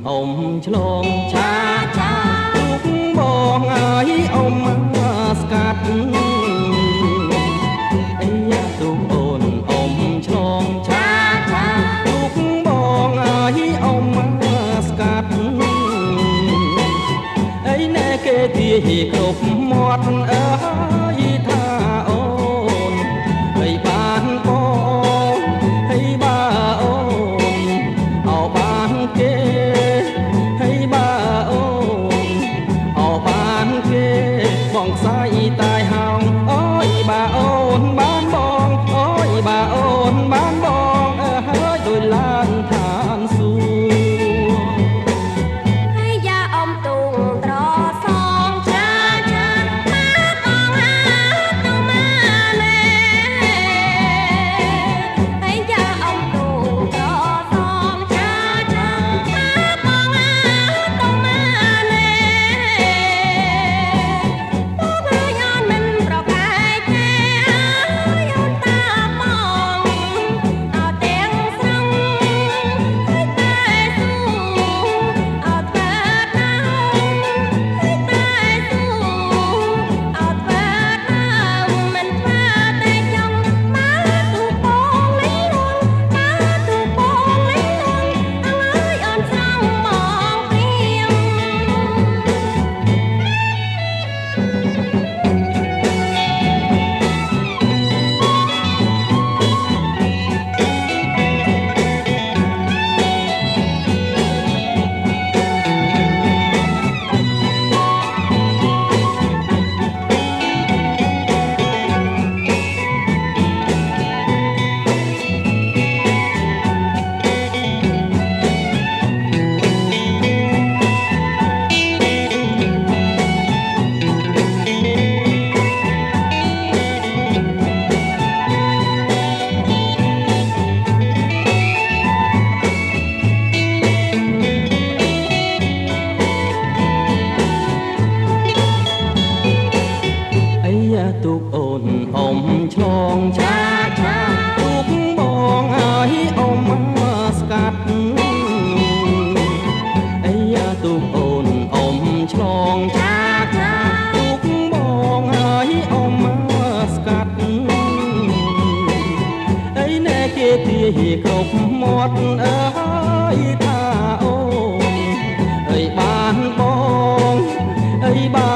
អ៊ំឆ្លងឆាឆាទុកបងអើយអ៊ំស្កាត់អីយ៉ាទុកអូនអ៊ំឆ្លងឆាឆាទុកបងអើយអ៊ំស្កាត់អីណែគេទាគ្រប់មាត់អើយថាអូនអីបានបងអីបាអូនអោបានគេអីបាអូនអោបានគេបងខ្សាយតែហោងអូយបាអូនបានបងអូយបាអូនបានបងហើយដោយឡានឋានសួគ៌ហើយយ៉ាអ៊ំទូងត្រសងចាចាមកបងហាទៅមកណែហើយយ៉ាអ៊ំទូងត្រសងចាចាមកបងហាទៅមកណែបងហើយអូនមិនប្រកែកទេអូនតាបងអត់ទាំងស្រងហើយតែស៊ូអត់កើតណាហើយតែស៊ូអត់កើតណាមិនថាតែចង់មកទូបងលេងលួងមកទូបងលេងលួងអើយអូនស្រងមកព្រៀអីយ៉ាទុកអូនអ៊ំឆ្លងឆាឆាទុកបងអើយអ៊ំស្កាត់អីយ៉ាទុកអូនអ៊ំឆ្លងឆាឆាទុកបងអើយអ៊ំស្កាត់អីណែគេទាគ្រប់មាត់អើយថាអូនអីបានបងអីបាន